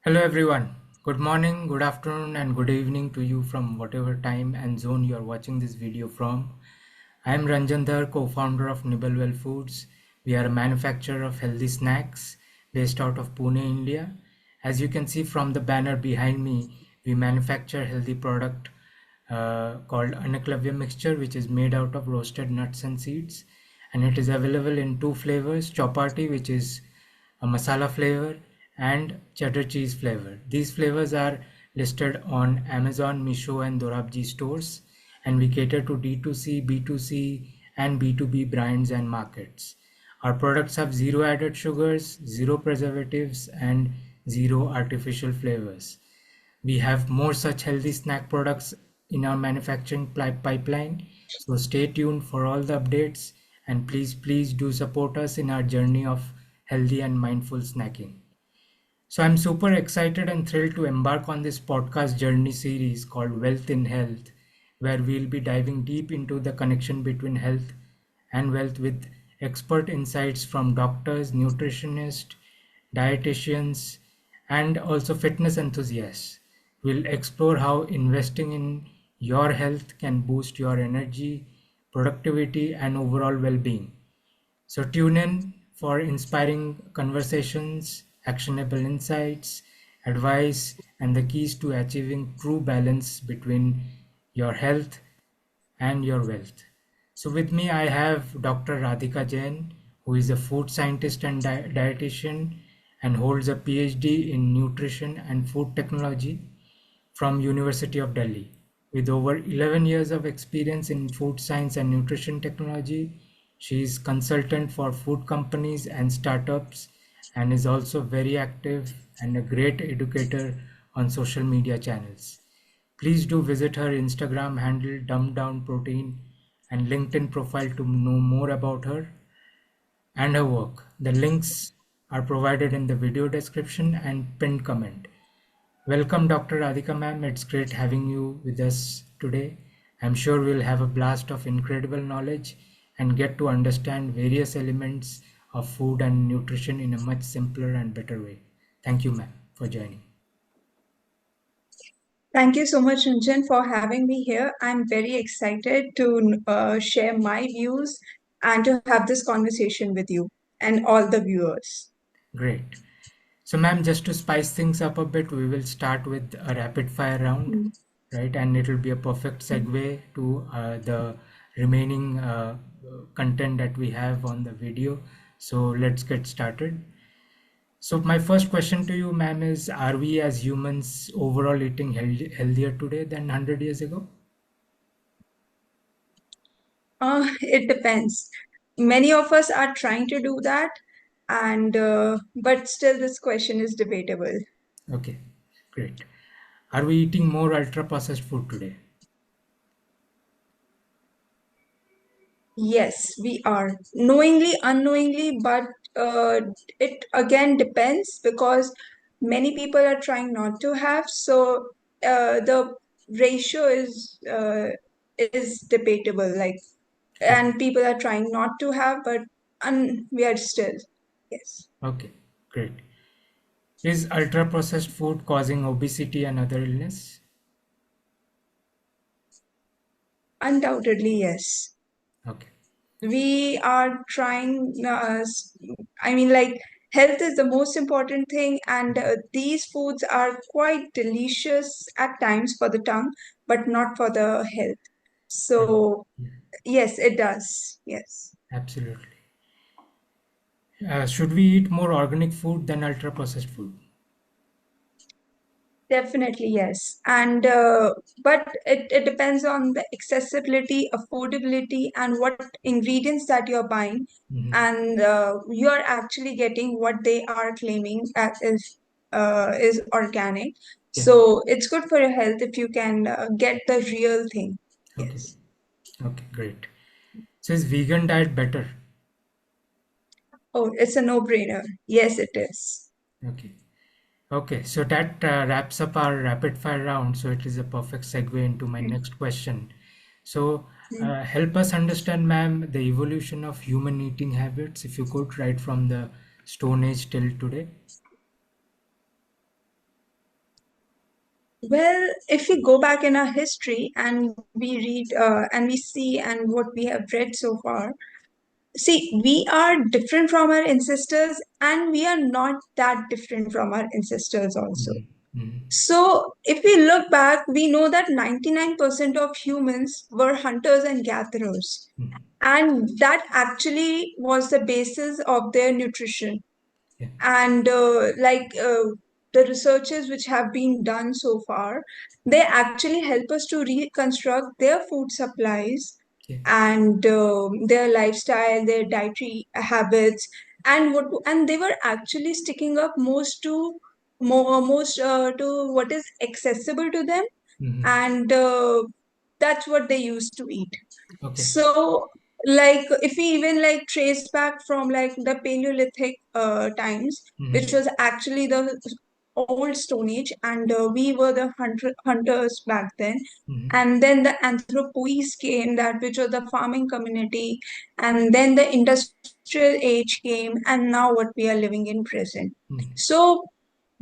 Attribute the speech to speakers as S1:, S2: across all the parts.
S1: Hello everyone. Good morning, good afternoon, and good evening to you from whatever time and zone you are watching this video from. I am Ranjan Dhar, co-founder of Nibble Foods. We are a manufacturer of healthy snacks based out of Pune, India. As you can see from the banner behind me, we manufacture healthy product called Anaklavya mixture, which is made out of roasted nuts and seeds, and it is available in two flavors: chapati, which is a masala flavor, and cheddar cheese flavor. These flavors are listed on Amazon, Misho, and Dorabji stores, and we cater to D2C, B2C, and B2B brands and markets. Our products have zero added sugars, zero preservatives, and zero artificial flavors. We have more such healthy snack products in our manufacturing pipeline, so stay tuned for all the updates, and please do support us in our journey of healthy and mindful snacking. So I'm super excited and thrilled to embark on this podcast journey series called Wealth in Health, where we'll be diving deep into the connection between health and wealth with expert insights from doctors, nutritionists, dietitians, and also fitness enthusiasts. We'll explore how investing in your health can boost your energy, productivity, and overall well-being. So tune in for inspiring conversations, actionable insights, advice, and the keys to achieving true balance between your health and your wealth. So with me I have Dr. Radhika Jain, who is a food scientist and dietitian and holds a PhD in nutrition and food technology from University of Delhi. With over 11 years of experience in food science and nutrition technology, she is consultant for food companies and startups and is also very active and a great educator on social media channels. Please do visit her Instagram handle Dumb Down Protein and LinkedIn profile to know more about her and her work. The links are provided in the video description and pinned comment. Welcome, Dr. Radhika ma'am. It's great having you with us today. I'm sure we'll have a blast of incredible knowledge and get to understand various elements of food and nutrition in a much simpler and better way. Thank you, ma'am, for joining.
S2: Thank you so much, Ranjan, for having me here. I'm very excited to share my views and to have this conversation with you and all the viewers.
S1: Great. So, ma'am, just to spice things up a bit, we will start with a rapid fire round,
S2: Mm.
S1: right? And it will be a perfect segue to the remaining content that we have on the video. So, let's get started. So, my first question to you, ma'am, is: are we as humans overall eating healthier today than 100 years ago?
S2: It depends. Many of us are trying to do that, and but still, this question is debatable.
S1: Okay, great. Are we eating more ultra processed food today?
S2: Yes, we are knowingly, unknowingly, but it again depends because many people are trying not to have. So the ratio is debatable. Like,
S1: Okay,
S2: and people are trying not to have, but we are still yes,
S1: okay, great. Is ultra processed food causing obesity and other illness?
S2: undoubtedly yes.
S1: Okay,
S2: We are trying I mean, like, health is the most important thing, and these foods are quite delicious at times for the tongue but not for the health.
S1: right.
S2: So
S1: Yeah,
S2: yes, it does, yes.
S1: absolutely. Should we eat more organic food than ultra processed food?
S2: Definitely, yes. And but it depends on the accessibility, affordability, and what ingredients that you're buying.
S1: Mhm.
S2: And you're actually getting what they are claiming as is organic.
S1: Yeah,
S2: So it's good for your health if you can get the real thing.
S1: okay,
S2: Yes.
S1: okay, great. So is vegan diet better?
S2: Oh, it's a no-brainer. Yes, it is.
S1: Okay. Okay, so that wraps up our rapid fire round. So it is a perfect segue into my
S2: Mm.
S1: next question. So
S2: Mm.
S1: help us understand, ma'am, the evolution of human eating habits, if you could, right from the Stone Age till today.
S2: Well, if we go back in our history and we read and we see and what we have read so far, see, we are different from our ancestors and we are not that different from our ancestors also.
S1: Mhm. Mhm.
S2: So, if we look back, we know that 99% of humans were hunters and gatherers.
S1: Mhm.
S2: And that actually was the basis of their nutrition.
S1: Yeah.
S2: And the researches which have been done so far, they actually help us to reconstruct their food supplies
S1: Yeah.
S2: and their lifestyle, their dietary habits, and they were actually sticking up most to what is accessible to them,
S1: Mhm.
S2: and that's what they used to eat.
S1: Okay.
S2: So, like, if we even like trace back from like the Paleolithic times,
S1: Mhm.
S2: which was actually the old Stone Age, and we were the hunters back then.
S1: Mhm.
S2: And then the Anthropoids came, that which was the farming community, and then the industrial age came, and now what we are living in present.
S1: Mhm.
S2: So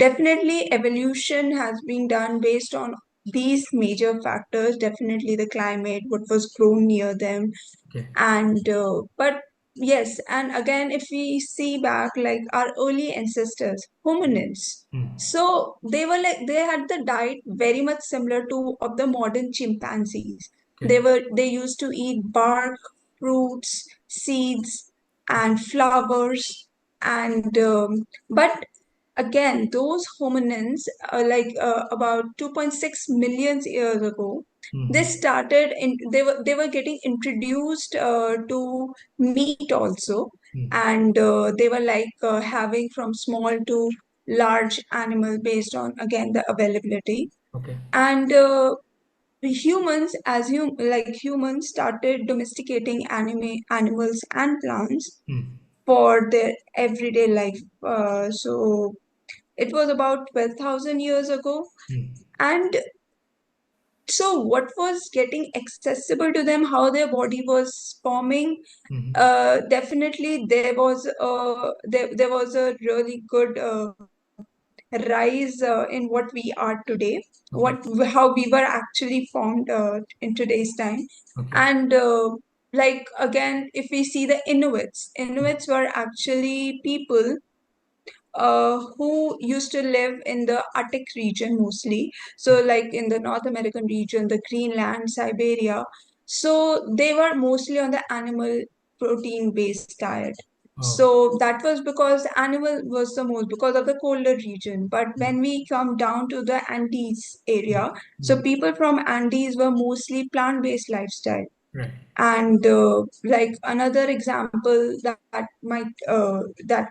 S2: definitely, evolution has been done based on these major factors. Definitely, the climate, what was grown near them,
S1: Okay.
S2: and but yes, and again, if we see back, like our early ancestors, hominids,
S1: Mhm.
S2: so they were like they had the diet very much similar to of the modern chimpanzees.
S1: Okay.
S2: They used to eat bark, fruits, seeds, and flowers, and but again, those hominins, about 2.6 million years ago, they
S1: Mhm.
S2: started in they were getting introduced to meat also,
S1: Mhm.
S2: and they were like having from small to large animal based on again the availability,
S1: Okay.
S2: and humans like humans started domesticating animals and plants
S1: Mhm.
S2: for their everyday life. So it was about 12,000 years ago.
S1: Mhm.
S2: And so, what was getting accessible to them, how their body was forming,
S1: Mhm.
S2: definitely there was a really good rise in what we are today,
S1: Okay.
S2: how we were actually formed in today's time.
S1: Okay.
S2: And like again, if we see the Inuits were actually people who used to live in the Arctic region mostly. So, like in the North American region, the Greenland, Siberia. So, they were mostly on the animal protein based diet.
S1: Oh.
S2: So that was because the animal was the most because of the colder region. But
S1: Mhm.
S2: when we come down to the Andes area, so
S1: Mhm.
S2: people from Andes were mostly plant-based lifestyle.
S1: Right.
S2: And like another example that might that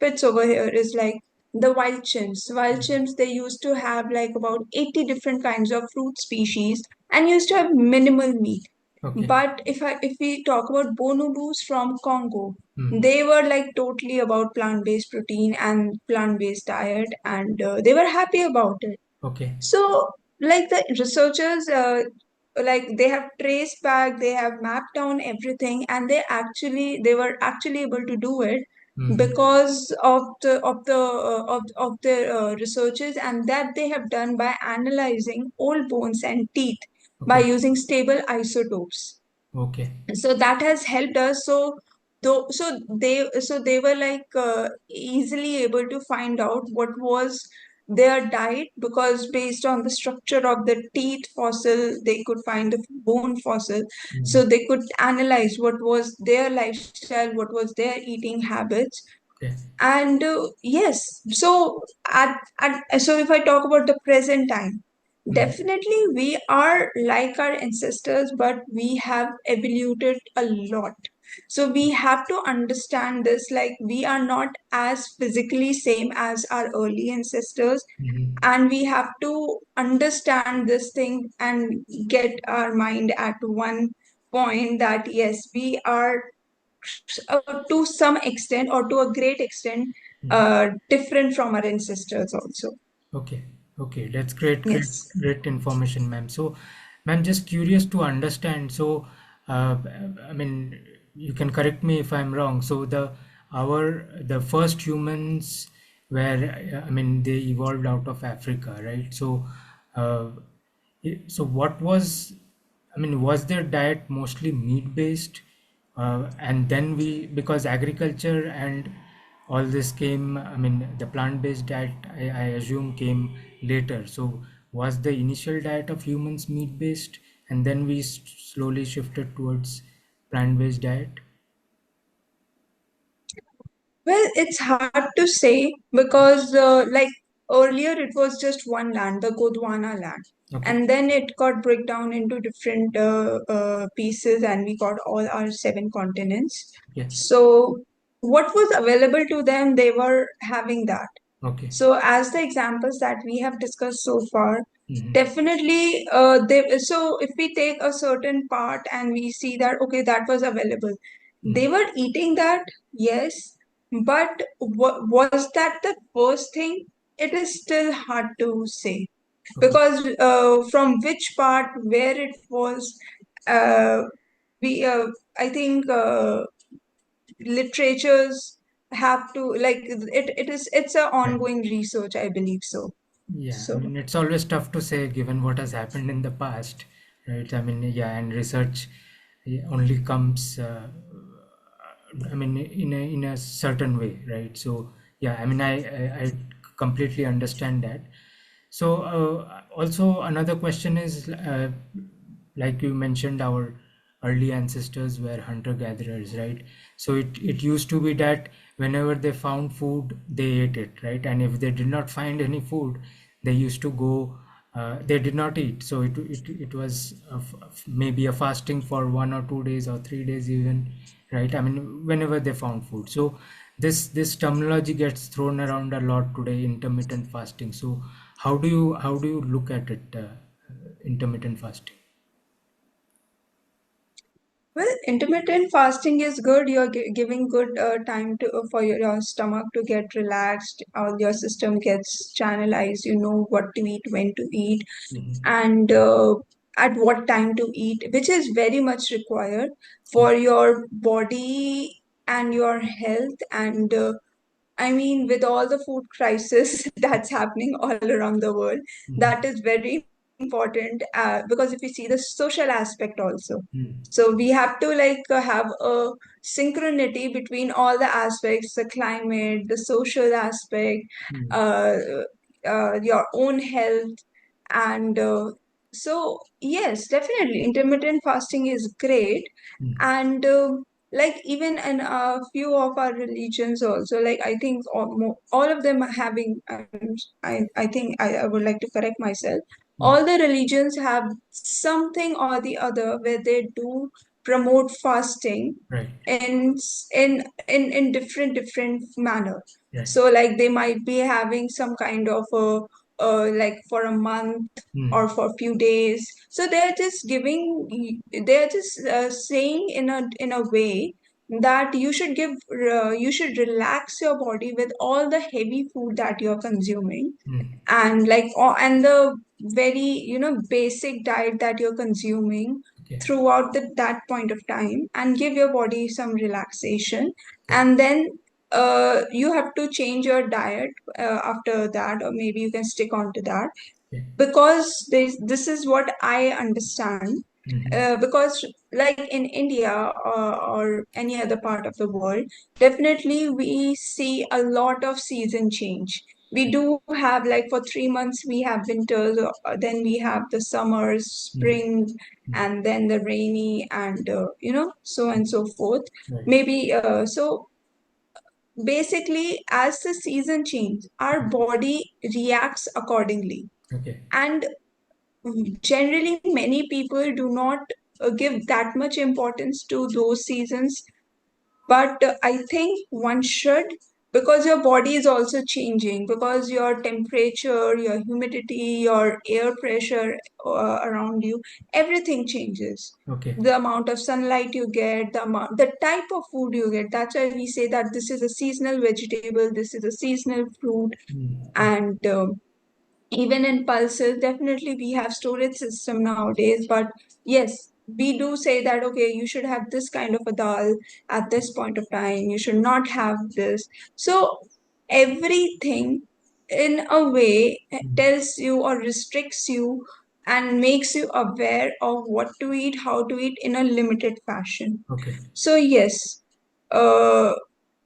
S2: fits over here is like the wild chimps. Wild
S1: Mhm.
S2: chimps, they used to have like about 80 different kinds of fruit species and used to have minimal meat.
S1: Okay.
S2: But if we talk about bonobos from Congo,
S1: Mhm.
S2: they were like totally about plant-based protein and plant-based diet, and they were happy about it.
S1: Okay.
S2: So, like the researchers, like they have traced back, they have mapped down everything, and they were actually able to do it
S1: Mhm.
S2: because of the researches, and that they have done by analyzing old bones and teeth by
S1: Okay.
S2: using stable isotopes.
S1: Okay.
S2: So that has helped us. So though so they were like easily able to find out what was their diet, because based on the structure of the teeth fossil they could find the bone fossil.
S1: Mhm.
S2: So they could analyze what was their lifestyle, what was their eating habits.
S1: Okay.
S2: And yes, so so if I talk about the present time,
S1: Mhm.
S2: definitely we are like our ancestors, but we have evoluted a lot. So we have to understand this, like we are not as physically same as our early ancestors,
S1: Mhm.
S2: and we have to understand this thing and get our mind at one point that yes, we are to some extent or to a great extent
S1: Mhm.
S2: different from our ancestors also.
S1: Okay, okay, that's great, great,
S2: Yes.
S1: great information, ma'am. So, ma'am, just curious to understand. So, uh, I mean, you can correct me if I'm wrong. So, the first humans were, I mean, they evolved out of Africa, right? So, Uh, so what was, I mean, was their diet mostly meat based? And then we, because agriculture and all this came, I mean, the plant based diet, I assume, came later. So was the initial diet of humans meat based, and then we slowly shifted towards plant based diet?
S2: Well, it's hard to say because, like earlier, it was just one land, the Gondwana land,
S1: Okay.
S2: and then it got break down into different pieces, and we got all our seven continents.
S1: Yeah.
S2: So, what was available to them, they were having that.
S1: Okay.
S2: So, as the examples that we have discussed so far,
S1: Mm-hmm.
S2: definitely, they. So, if we take a certain part and we see that okay, that was available, they
S1: Mm.
S2: were eating that, yes, but was that the first thing? It is still hard to say
S1: Okay.
S2: because from which part, where it was, uh, we. I think literatures have to like it. It is. It's a
S1: Right.
S2: ongoing research, I believe so.
S1: Yeah, I
S2: So.
S1: mean, it's always tough to say given what has happened in the past, right? I mean, yeah, and research only comes, I mean, in a certain way, right? So, yeah, I mean, I completely understand that. So, also another question is, like you mentioned, our early ancestors were hunter gatherers, right? So it used to be that whenever they found food, they ate it, right? And if they did not find any food, they used to go, they did not eat. So it was maybe a fasting for 1 or 2 days or 3 days even, right? I mean, whenever they found food. So this terminology gets thrown around a lot today, intermittent fasting. So how do you look at it, intermittent fasting?
S2: Well, intermittent fasting is good. You're giving good time to for your stomach to get relaxed. All your system gets channelized. You know what to eat, when to eat,
S1: Mhm.
S2: and at what time to eat, which is very much required
S1: Yeah.
S2: for your body and your health. And I mean, with all the food crisis that's happening all around the world,
S1: Mhm.
S2: that is very important because if you see the social aspect also.
S1: Mm.
S2: So we have to like have a synchronity between all the aspects, the climate, the social aspect,
S1: Mm.
S2: uh, your own health. And so, yes, definitely, intermittent fasting is great.
S1: Mm.
S2: And like even in a few of our religions also, like I think all of them are having, I think I would like to correct myself.
S1: Mm.
S2: All the religions have something or the other where they do promote fasting
S1: Right.
S2: in different manner.
S1: Right.
S2: So like they might be having some kind of a like for a month or
S1: Mm.
S2: for a few days. So they're just giving, they're just saying in a way that you should give, you should relax your body with all the heavy food that you're consuming,
S1: Mm.
S2: and like and the very basic diet that you're consuming
S1: Okay.
S2: throughout that point of time, and give your body some relaxation.
S1: Okay.
S2: And then you have to change your diet after that, or maybe you can stick on to that,
S1: Okay.
S2: because this is what I understand.
S1: Mm-hmm.
S2: Because like in India, or any other part of the world, definitely we see a lot of season change. We do have like for 3 months we have winters, then we have the summers,
S1: Mm.
S2: spring,
S1: Mm.
S2: and then the rainy, and so and so forth.
S1: Right.
S2: Maybe so basically as the season change, our body reacts accordingly.
S1: Okay.
S2: And generally many people do not give that much importance to those seasons, but I think one should, because your body is also changing, because your temperature, your humidity, your air pressure around you, everything changes.
S1: Okay.
S2: The amount of sunlight you get, the type of food you get, that's why we say that this is a seasonal vegetable, this is a seasonal fruit.
S1: Mm. Mm.
S2: And even in pulses, definitely we have storage system nowadays, but yes, we do say that okay, you should have this kind of a dal at this point of time, you should not have this. So everything in a way
S1: Mm.
S2: tells you or restricts you and makes you aware of what to eat, how to eat in a limited fashion.
S1: Okay.
S2: So yes, uh,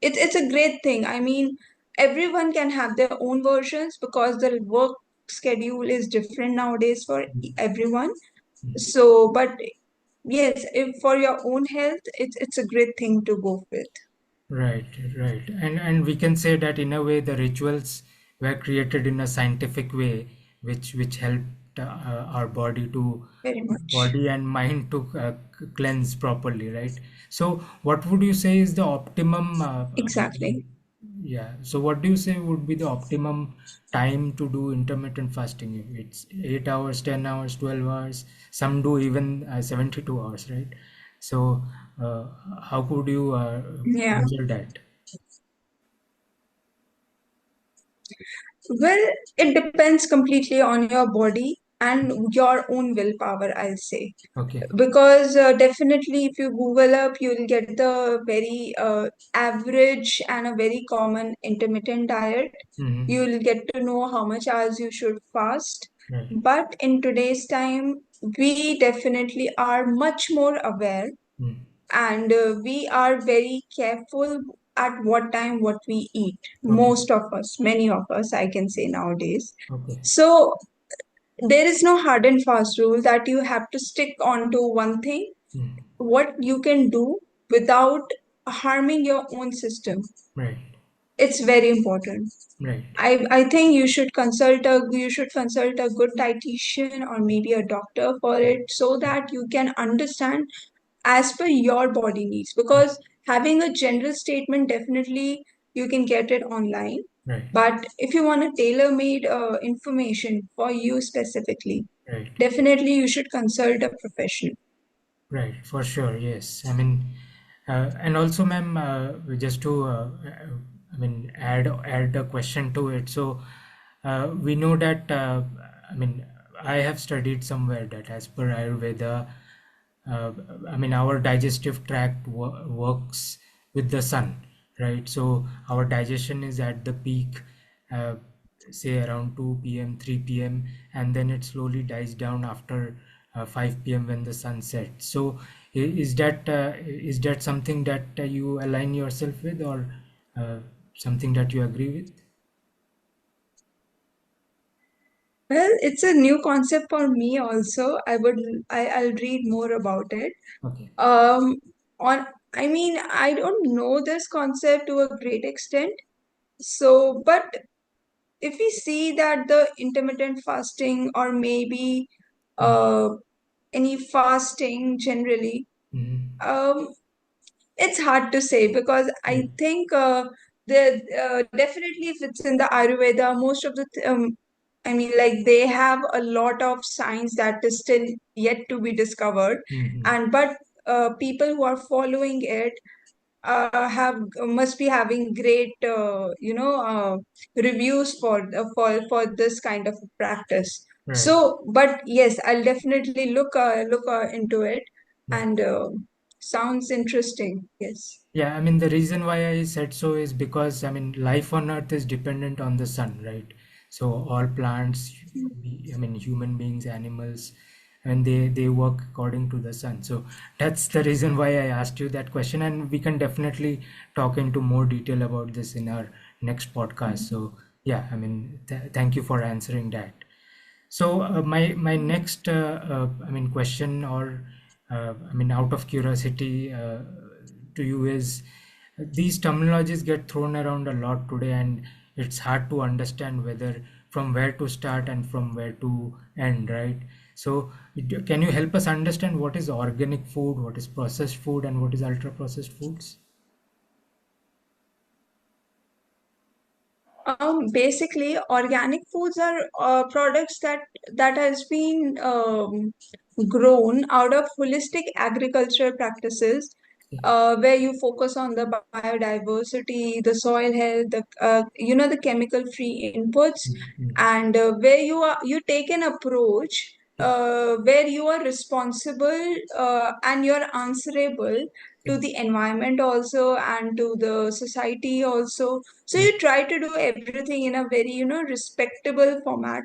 S2: it's a great thing. I mean, everyone can have their own versions because the work schedule is different nowadays for
S1: Mm.
S2: everyone.
S1: Mm.
S2: So, but yes, if for your own health, it's a great thing to go with.
S1: Right, right. And we can say that in a way the rituals were created in a scientific way, which helped our
S2: Very much.
S1: body and mind to cleanse properly, right? So what would you say is the optimum
S2: Exactly.
S1: yeah, so what do you say would be the optimum time to do intermittent fasting? If it's 8 hours, 10 hours, 12 hours, some do even 72 hours, right? So uh, how could you
S2: Yeah.
S1: measure that?
S2: Well, it depends completely on your body and your own willpower, I'll say.
S1: Okay.
S2: Because definitely, if you Google up, you'll get the very average and a very common intermittent diet.
S1: Mm-hmm.
S2: You'll get to know how much hours you should fast.
S1: Right.
S2: But in today's time, we definitely are much more aware
S1: Mm.
S2: and we are very careful at what time what we eat.
S1: Okay.
S2: Most of us, many of us, I can say nowadays.
S1: Okay.
S2: So there is no hard and fast rule that you have to stick on to one thing.
S1: Mm.
S2: What you can do without harming your own system,
S1: Right.
S2: it's very important.
S1: Right.
S2: I think you should consult a good dietitian or maybe a doctor for it so that you can understand as per your body needs, because having a general statement, definitely you can get it online,
S1: Right.
S2: but if you want a tailor made information for you specifically,
S1: Right.
S2: definitely you should consult a professional.
S1: Right, for sure. Yes, I mean, and also, ma'am, just to, I mean, add a question to it. So, we know that, I mean, I have studied somewhere that as per Ayurveda, uh, I mean, our digestive tract works with the sun, right? So our digestion is at the peak, uh, say around 2 p.m., 3 p.m., and then it slowly dies down after 5 p.m. when the sun sets. So is that something that you align yourself with, or uh, something that you agree with?
S2: Well, it's a new concept for me also. I'll read more about it.
S1: Okay.
S2: Um, on I mean, I don't know this concept to a great extent. So, but if we see that the intermittent fasting or maybe
S1: Mm.
S2: uh, any fasting generally,
S1: Mhm.
S2: um, it's hard to say because I
S1: Right.
S2: think the definitely if it's in the Ayurveda, most of the I mean, like they have a lot of science that is still yet to be discovered,
S1: Mhm.
S2: and but people who are following it have must be having great reviews for this kind of practice.
S1: Right.
S2: So, but yes, I'll definitely look into it,
S1: Right.
S2: and sounds interesting. Yes.
S1: Yeah, I mean, the reason why I said so is because, I mean, life on Earth is dependent on the sun, right? So all plants, I mean, human beings, animals, and they work according to the sun. So that's the reason why I asked you that question, and we can definitely talk into more detail about this in our next podcast. So yeah, I mean, thank you for answering that. So my next I mean question, or I mean, out of curiosity to you is, these terminologies get thrown around a lot today, and it's hard to understand whether from where to start and from where to end, right? So can you help us understand what is organic food, what is processed food, and what is ultra processed foods?
S2: Basically, organic foods are products that has been grown out of holistic agricultural practices,
S1: Okay.
S2: where you focus on the biodiversity, the soil health, the chemical-free inputs,
S1: Mm, mm.
S2: and where you take an approach where you are responsible and you're answerable to
S1: okay.
S2: the environment also and to the society also. So
S1: Mm,
S2: you try to do everything in a very, respectable format.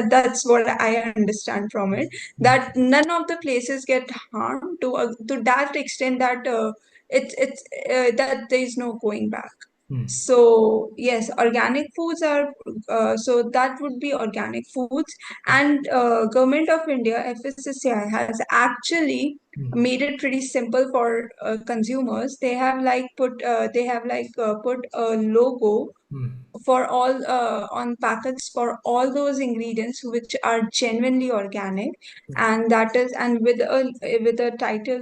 S2: That's what I understand from it.
S1: mm,
S2: That none of the places get harmed to that extent that it's that there is no going back.
S1: mm,
S2: So yes, organic foods are so that would be organic foods. And Government of India FSSAI has actually
S1: mm,
S2: made it pretty simple for consumers. They have put a logo
S1: mm,
S2: for all on packets for all those ingredients which are genuinely organic, and that is and with a title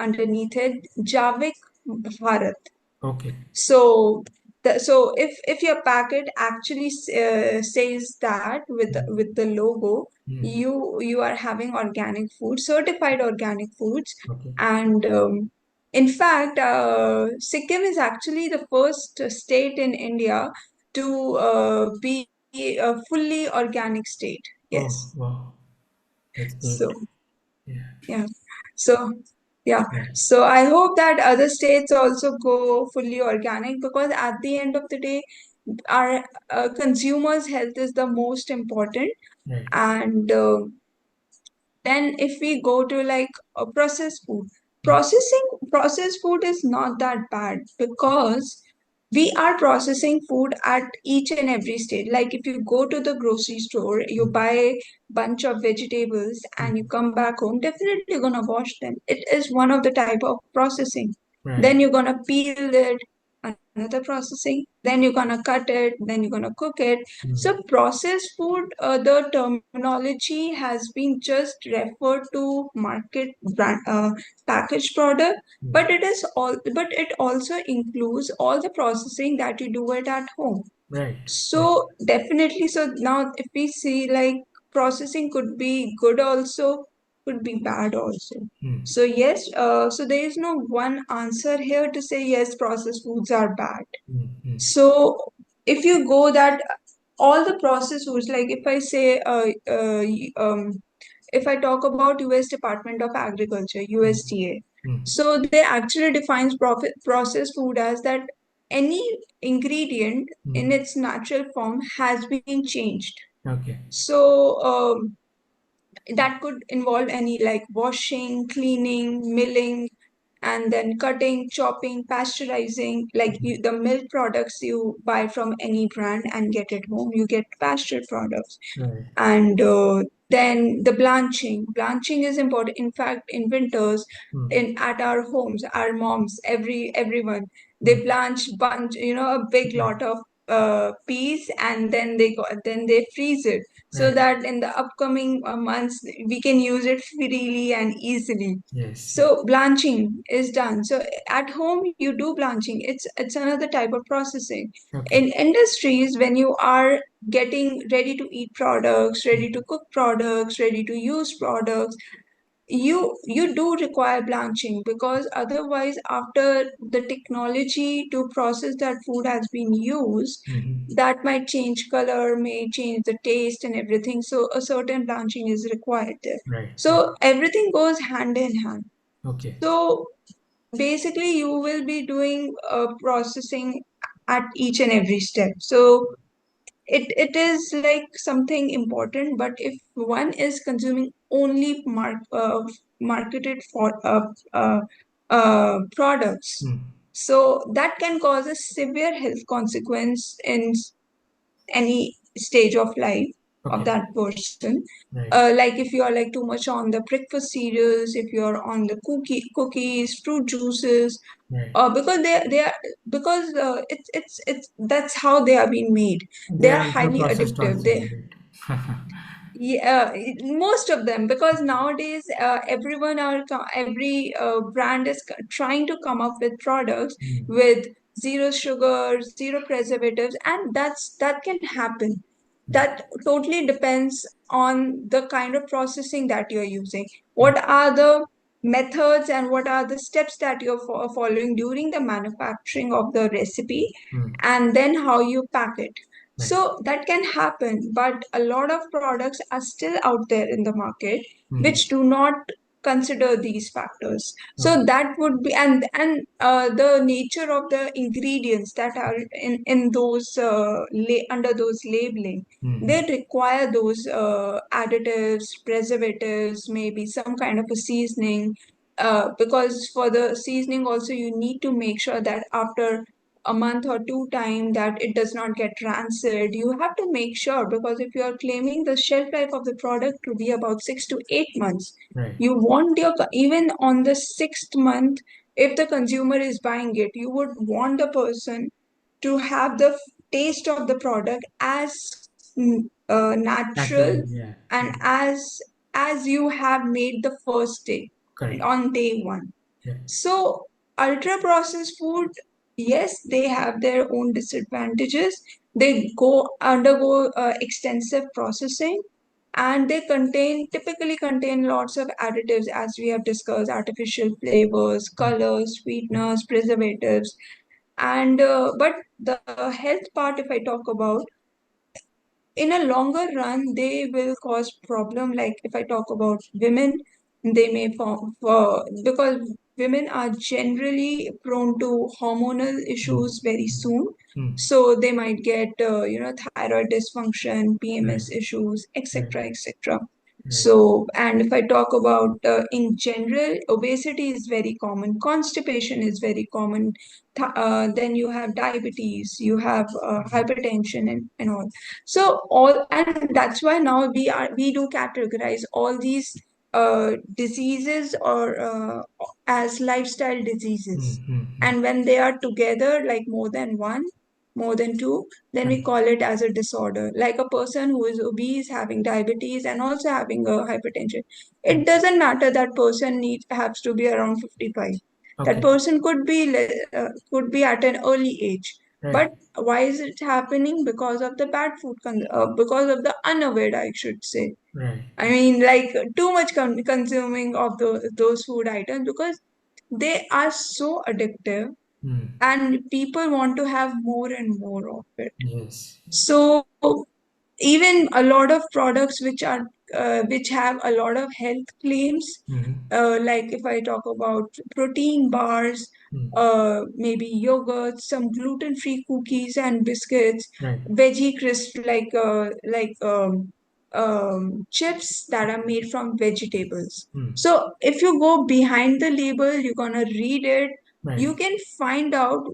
S2: underneath it, Javik Bharat.
S1: okay.
S2: So, if your packet actually says that
S1: Mm,
S2: with the logo,
S1: mm,
S2: you are having organic food, certified organic foods,
S1: okay.
S2: and in fact, Sikkim is actually the first state in India to be a fully organic state.
S1: Oh,
S2: Yes.
S1: wow. That's
S2: So
S1: great. Yeah,
S2: yeah. So yeah.
S1: yeah,
S2: So I hope that other states also go fully organic, because at the end of the day, our consumers' health is the most important.
S1: right.
S2: And then if we go to like processed food,
S1: Mm,
S2: processed food is not that bad, because we are processing food at each and every stage. Like if you go to the grocery store, you
S1: mm,
S2: buy bunch of vegetables and you
S1: mm,
S2: come back home, definitely gonna wash them. It is one of the type of processing.
S1: right.
S2: Then you're gonna peel it, another processing. Then you're gonna cut it. Then you're gonna cook it.
S1: Mm,
S2: So processed food, the terminology has been just referred to market brand, packaged product,
S1: mm,
S2: but it also includes all the processing that you do it at home.
S1: right. Right.
S2: So definitely, so now if we see like processing could be good also, could be bad also.
S1: Mm,
S2: So yes, so there is no one answer here to say yes, processed foods are bad.
S1: mm, mm,
S2: So if you go that all the processed foods, like if I say, if I talk about US Department of Agriculture,
S1: mm,
S2: USDA,
S1: mm,
S2: so they actually defines processed food as that any ingredient
S1: mm,
S2: in its natural form has been changed.
S1: okay.
S2: So that could involve any like washing, cleaning, milling, and then cutting, chopping, pasteurizing. Like
S1: Mm,
S2: the milk products you buy from any brand and get it home, you get pastured products.
S1: right.
S2: And then the blanching is important. In fact, in winters,
S1: Mm,
S2: in at our homes, our moms, everyone, they
S1: mm,
S2: blanch bunch, a big
S1: right.
S2: lot of peas, and then they freeze it, so
S1: Right.
S2: that in the upcoming months we can use it freely and easily.
S1: Yes. Yes.
S2: So blanching is done. So at home you do blanching. It's another type of processing.
S1: Okay.
S2: In industries, when you are getting ready to eat products,
S1: Mm,
S2: ready to cook products, ready to use products, you do require blanching, because otherwise after the technology to process that food has been used,
S1: mhm,
S2: that might change color, may change the taste and everything. So a certain blanching is required there.
S1: right. Right.
S2: So everything goes hand in hand.
S1: Okay.
S2: So basically you will be doing processing at each and every step. So it is like something important. But if one is consuming only marketed for products,
S1: Mm,
S2: so that can cause a severe health consequence in any stage of life of
S1: okay.
S2: that person.
S1: Right.
S2: Like if you are like too much on the breakfast cereals, if you are on the cookies, fruit juices,
S1: Right.
S2: because they are because it's that's how they are being made.
S1: They
S2: They
S1: are
S2: are
S1: ultra
S2: highly
S1: processed
S2: addictive.
S1: also,
S2: They
S1: right?
S2: Yeah, most of them, because nowadays every brand is trying to come up with products
S1: Mm,
S2: with zero sugar, zero preservatives, and that can happen.
S1: right.
S2: That totally depends on the kind of processing that you're using.
S1: Mm,
S2: What are the methods and what are the steps that you're following during the manufacturing of the recipe,
S1: mm,
S2: and then how you pack it.
S1: Right.
S2: So that can happen, but a lot of products are still out there in the market
S1: Hmm.
S2: which do not consider these factors.
S1: Okay.
S2: So that would be, and the nature of the ingredients that are in those under those labeling,
S1: Hmm.
S2: they require those additives, preservatives, maybe some kind of a seasoning. Because for the seasoning also you need to make sure that after a month or two time that it does not get rancid. You have to make sure, because if you are claiming the shelf life of the product to be about 6 to 8 months,
S1: Right.
S2: you want your, even on the sixth month, if the consumer is buying it, you would want the person to have the taste of the product as
S1: Natural.
S2: natural
S1: Yeah.
S2: and
S1: Yeah.
S2: as you have made the first day,
S1: Correct.
S2: on day one.
S1: Yeah.
S2: So, ultra processed food, yes, they have their own disadvantages. They undergo extensive processing, and they typically contain lots of additives, as we have discussed, artificial flavors,
S1: Hmm.
S2: colors, sweeteners, preservatives. And but the health part, if I talk about, in a longer run they will cause problem. Like if I talk about women, they may form because women are generally prone to hormonal
S1: Hmm.
S2: issues very soon.
S1: Hmm.
S2: So they might get thyroid dysfunction,
S1: Right.
S2: PMS issues,
S1: Right.
S2: etc., etc.
S1: Right.
S2: So, and if I talk about in general, obesity is very common, constipation is very common. Then you have diabetes, you have
S1: Hmm.
S2: hypertension, and all. So all, and that's why now we do categorize all these diseases or as lifestyle
S1: Hmm.
S2: diseases.
S1: Hmm. Hmm.
S2: And when they are together, like more than one, more than two, then we
S1: Right.
S2: call it as a disorder. Like a person who is obese, having diabetes, and also having a hypertension. It
S1: Right.
S2: doesn't matter that person has to be around 55. That
S1: Okay.
S2: person could be at an early age.
S1: Right.
S2: But why is it happening? Because of the bad because of the unaware, I should say.
S1: Right.
S2: I mean, like too much consuming of those food items, because they are so addictive
S1: Hmm.
S2: and people want to have more and more of it.
S1: Yes.
S2: So even a lot of products which have a lot of health claims,
S1: Hmm.
S2: like if I talk about protein bars,
S1: Hmm.
S2: maybe yogurt, some gluten-free cookies and biscuits,
S1: Right.
S2: veggie crisp, chips that are made from vegetables.
S1: Hmm.
S2: So if you go behind the label, you're gonna read it.
S1: Right.
S2: You can find out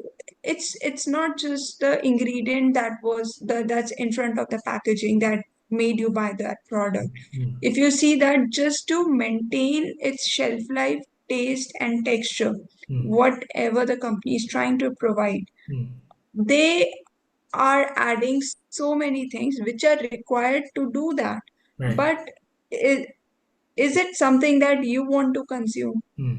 S2: it's not just the ingredient that's in front of the packaging that made you buy that product.
S1: Hmm.
S2: If you see that, just to maintain its shelf life, taste and texture,
S1: Hmm.
S2: whatever the company is trying to provide,
S1: Hmm.
S2: they are adding so many things which are required to do that.
S1: Right.
S2: But is, is it something that you want to consume?
S1: Hmm.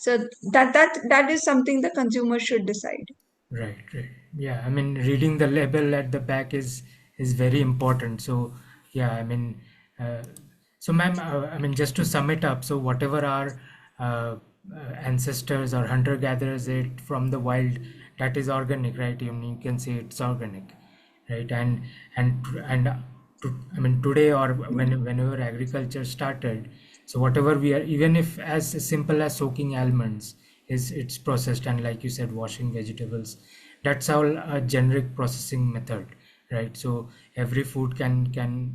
S2: So that is something the consumer should decide.
S1: Right, right. Yeah, I mean, reading the label at the back is very important. So, yeah, I mean, uh, so ma'am, I mean, just to sum it up, so whatever our ancestors or hunter-gatherers ate from the wild, that is organic, right? You can say it's organic, right? I mean, today or whenever agriculture started, so whatever we are, even if as simple as soaking almonds, is it's processed, and like you said, washing vegetables, that's all a generic processing method, right? So every food can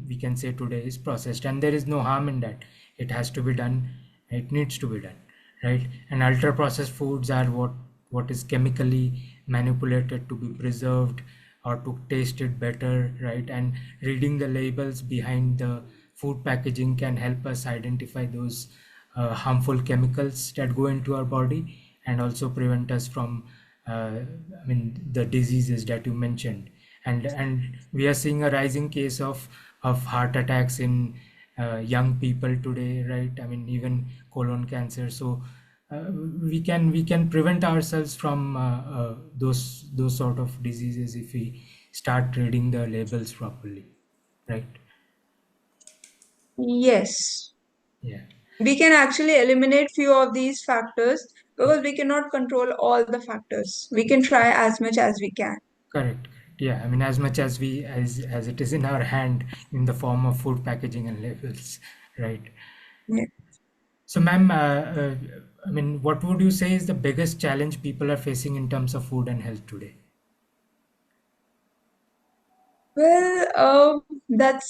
S1: we can say today is processed, and there is no harm in that. It has to be done. It needs to be done, right? And ultra processed foods are what is chemically manipulated to be preserved or to taste it better, right? And reading the labels behind the food packaging can help us identify those harmful chemicals that go into our body, and also prevent us from I mean, the diseases that you mentioned. And we are seeing a rising case of heart attacks in young people today, right? I mean, even colon cancer. So we can prevent ourselves from those sort of diseases if we start reading the labels properly, right?
S2: Yes,
S1: Yeah.
S2: we can actually eliminate few of these factors because we cannot control all the factors. We can try as much as we can.
S1: Correct. Yeah, I mean, as much as we as it is in our hand in the form of food packaging and labels, right?
S2: Yeah.
S1: So, ma'am, I mean, what would you say is the biggest challenge people are facing in terms of food and health today?
S2: Well, that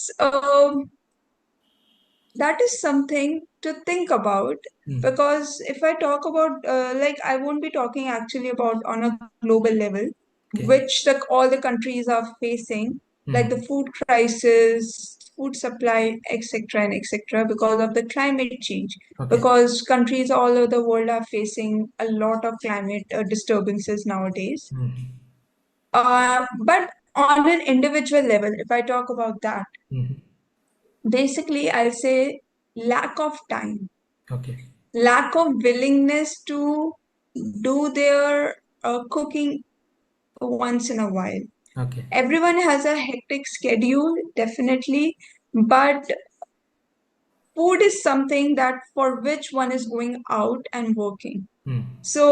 S2: is something to think about,
S1: Mm.
S2: because if I talk about like, I won't be talking actually about on a global level,
S1: Okay.
S2: which all the countries are facing, like the
S1: Mm.
S2: food crisis, food supply, etc. and etc. because of the climate change.
S1: Okay.
S2: Because countries all over the world are facing a lot of climate disturbances nowadays.
S1: Mm.
S2: But on an individual level, if I talk about that,
S1: Mm.
S2: basically, I'll say lack of time,
S1: Okay.
S2: lack of willingness to do their cooking once in a while.
S1: Okay.
S2: Everyone has a hectic schedule, definitely, but food is something that for which one is going out and working.
S1: Mm.
S2: So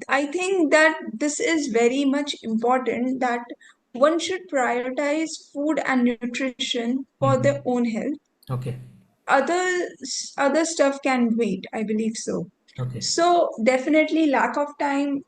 S2: I think that this is very much important, that one should prioritize food and nutrition for
S1: Mm.
S2: their own health.
S1: Okay.
S2: Other stuff can wait, I believe so.
S1: Okay.
S2: So definitely lack of time,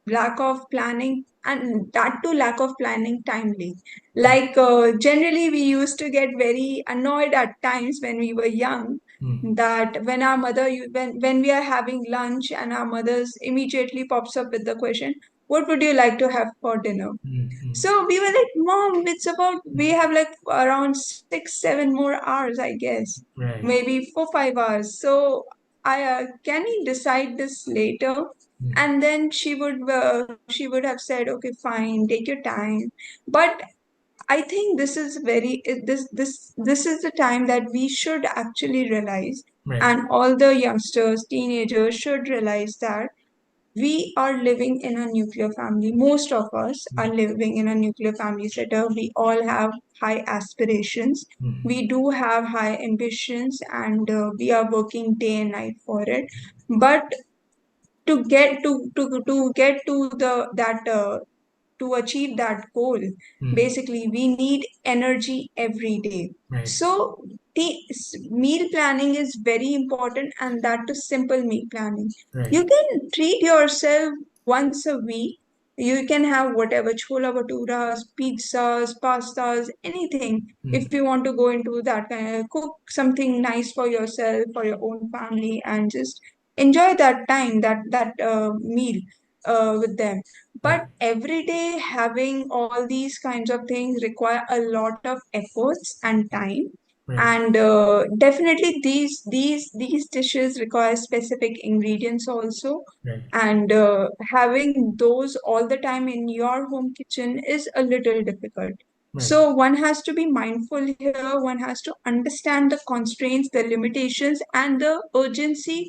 S2: lack of planning, and that too lack of planning timely.
S1: Okay.
S2: Like generally we used to get very annoyed at times when we were young,
S1: Mm.
S2: that when our mother when we are having lunch and our mothers immediately pops up with the question, what would you like to have for dinner?
S1: Mm. Mm.
S2: So we were like, Mom, it's about, we have like around 6, 7 more hours, I guess,
S1: Right.
S2: maybe 4, 5 hours. So I can we decide this later?
S1: Mm.
S2: And then she would have said, okay, fine, take your time. But I think this is this is the time that we should actually realize,
S1: Right.
S2: and all the youngsters, teenagers should realize that we are living in a nuclear family. Most of us are
S1: Mm.
S2: living in a nuclear family setup. We all have high aspirations.
S1: Mm.
S2: We do have high ambitions, and we are working day and night for it. But to get to the that to achieve that goal,
S1: Mm.
S2: basically we need energy every day.
S1: Right.
S2: So the meal planning is very important, and that is simple meal planning.
S1: Right.
S2: You can treat yourself once a week. You can have whatever chola bhaturas, pizzas, pastas, anything.
S1: Mm.
S2: If you want to go into that kind of cook something nice for yourself, for your own family, and just enjoy that time, that meal with them.
S1: Right.
S2: But every day having all these kinds of things require a lot of efforts and time.
S1: Right.
S2: And definitely these dishes require specific ingredients also.
S1: Right.
S2: And having those all the time in your home kitchen is a little difficult.
S1: Right.
S2: So one has to be mindful here. One has to understand the constraints, the limitations, and the urgency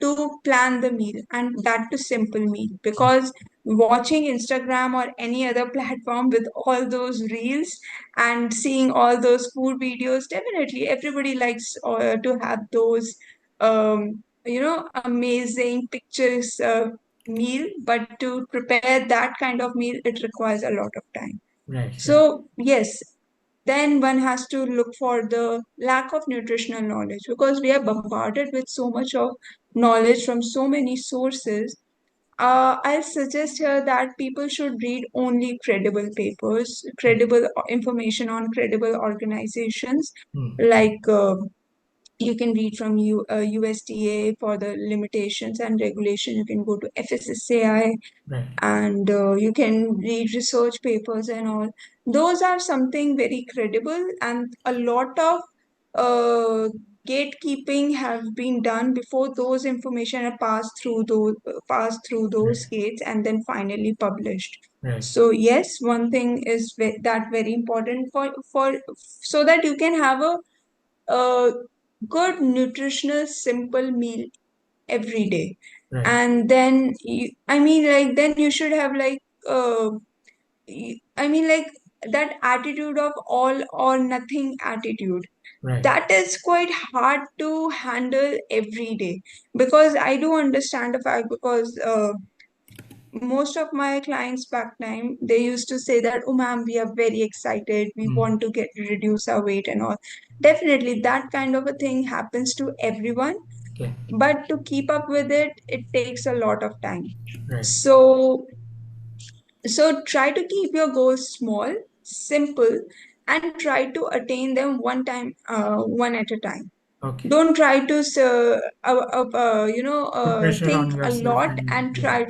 S2: to plan the meal, and that to simple meal. Because watching Instagram or any other platform with all those reels and seeing all those food videos, definitely everybody likes to have those amazing pictures meal, but to prepare that kind of meal, it requires a lot of time.
S1: Right. Right.
S2: So yes, then one has to look for the lack of nutritional knowledge, because we are bombarded with so much of knowledge from so many sources. I'll suggest here that people should read only credible papers, credible information on credible organizations.
S1: Mm.
S2: Like you can read from USDA for the limitations and regulation. You can go to FSSAI,
S1: Right.
S2: and you can read research papers and all. Those are something very credible, and a lot of uh, gatekeeping have been done before those information are passed through
S1: Right.
S2: those gates and then finally published.
S1: Right.
S2: So yes, one thing is that very important for so that you can have a good nutritional simple meal every day.
S1: Right.
S2: And then I mean, like, then you should have like uh I mean, like, that attitude of all or nothing attitude,
S1: Right.
S2: that is quite hard to handle every day. Because I do understand the fact, because most of my clients back time, they used to say that, oh ma'am, we are very excited, we
S1: Mm.
S2: want to get reduce our weight and all. Definitely that kind of a thing happens to everyone,
S1: Okay.
S2: but to keep up with it, it takes a lot of time.
S1: Right.
S2: So try to keep your goals small, simple, and try to attain them one at a time.
S1: Okay.
S2: Don't try to
S1: Put pressure on
S2: think a
S1: yourself
S2: lot
S1: and
S2: and
S1: yeah.
S2: try.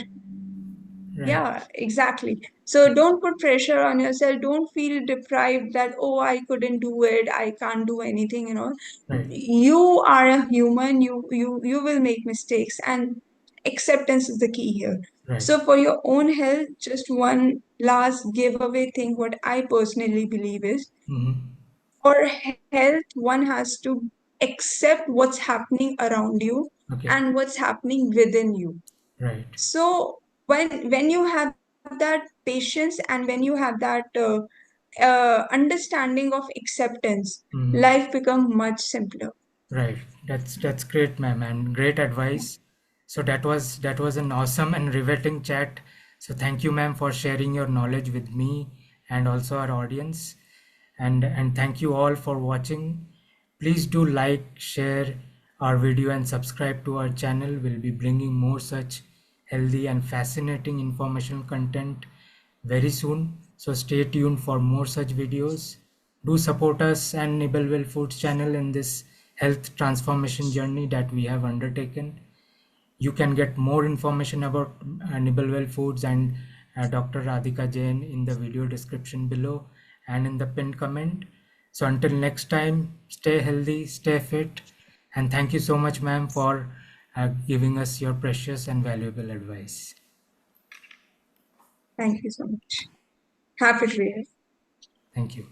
S1: Right.
S2: Yeah, exactly. So don't put pressure on yourself. Don't feel deprived that, oh, I couldn't do it, I can't do anything, you know.
S1: Right.
S2: You are a human, you will make mistakes, and acceptance is the key here.
S1: Right.
S2: So for your own health, just one last giveaway thing, what I personally believe is,
S1: Mm-hmm.
S2: for health, one has to accept what's happening around you
S1: Okay.
S2: and what's happening within you.
S1: Right.
S2: So when you have that patience and when you have that understanding of acceptance,
S1: Mm-hmm.
S2: life becomes much simpler.
S1: Right. That's great, ma'am, and great advice. So that was an awesome and riveting chat. So thank you, ma'am, for sharing your knowledge with me and also our audience. And thank you all for watching. Please do like, share our video and subscribe to our channel. We'll be bringing more such healthy and fascinating informational content very soon. So stay tuned for more such videos. Do support us and Nibble Well Foods channel in this health transformation journey that we have undertaken. You can get more information about Nibble Well Foods and Dr. Radhika Jain in the video description below and in the pinned comment. So until next time, stay healthy, stay fit, and thank you so much, ma'am, for giving us your precious and valuable advice.
S2: Thank you so much. Happy to be here.
S1: Thank you.